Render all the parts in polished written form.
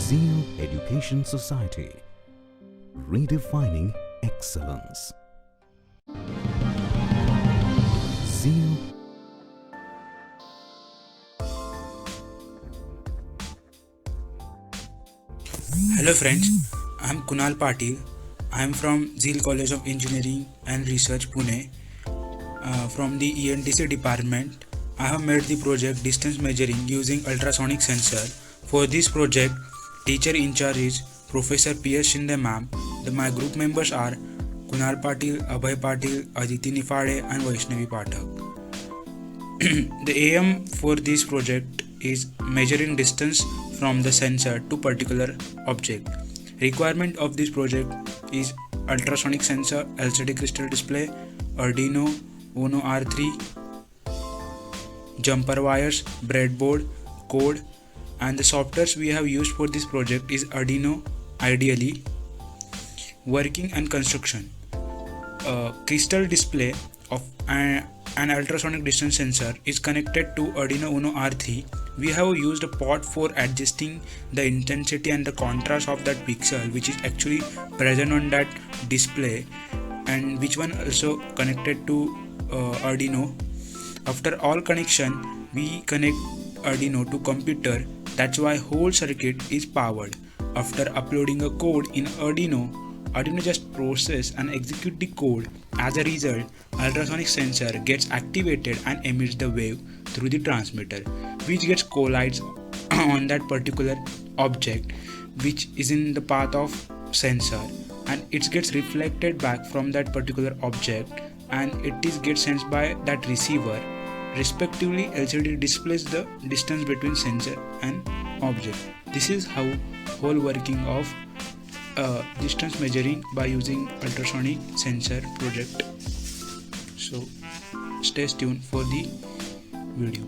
Zeal Education Society, redefining excellence. Zeal. Hello friends, I am Kunal Patil. I am from Zeal College of Engineering and Research, Pune. From the ENTC department, I have made the project distance measuring using ultrasonic sensor. For this project, teacher in charge is Professor P.S. Shinde ma'am. My group members are Kunal Patil, Abhay Patil, Aditi Nifade and Vaishnavi Pathak. The aim for this project is measuring distance from the sensor to particular object. Requirement of this project is ultrasonic sensor, LCD crystal display, Arduino Uno R3, jumper wires, breadboard, code, and the softwares we have used for this project is Arduino IDE. Working and construction. Crystal display of an ultrasonic distance sensor is connected to Arduino Uno R3. We have used a pot for adjusting the intensity and the contrast of that pixel which is actually present on that display, and which one also connected to Arduino. After all connection, we connect Arduino to computer. That's why whole circuit is powered. After uploading a code in Arduino just process and execute the code. As a result, ultrasonic sensor gets activated and emits the wave through the transmitter, which gets collides on that particular object which is in the path of sensor, and it gets reflected back from that particular object, and gets sensed by that receiver. Respectively, LCD displays the distance between sensor and object. This is how whole working of distance measuring by using ultrasonic sensor project. So stay tuned for the video.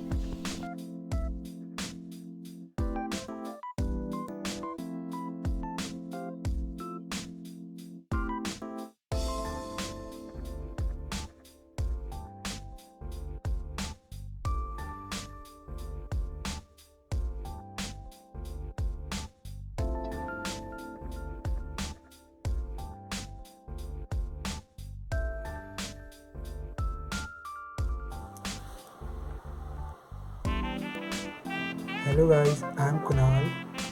Hello guys, I am Kunal.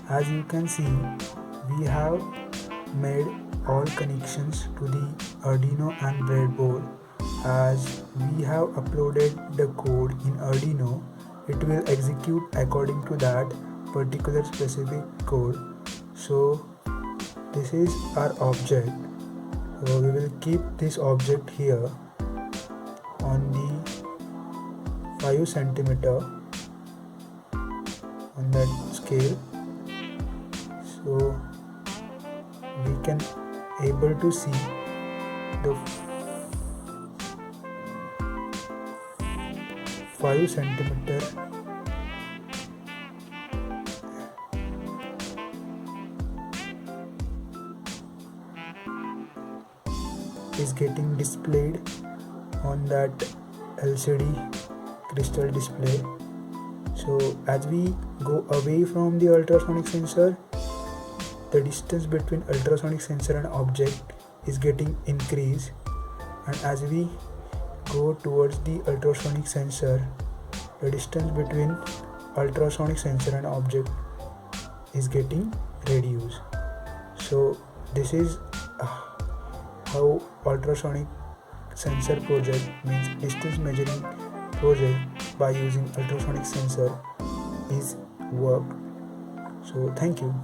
As you can see, we have made all connections to the Arduino and breadboard. As we have uploaded the code in Arduino, it will execute according to that particular specific code. So this is our object. So we will keep this object here on the 5 centimeter on that scale, so we can able to see the 5 centimeter is getting displayed on that LCD crystal display. So as we go away from the ultrasonic sensor, the distance between ultrasonic sensor and object is getting increased, and as we go towards the ultrasonic sensor, the distance between ultrasonic sensor and object is getting reduced. So this is how ultrasonic sensor project, means distance measuring project by using ultrasonic sensor, is worked. So thank you.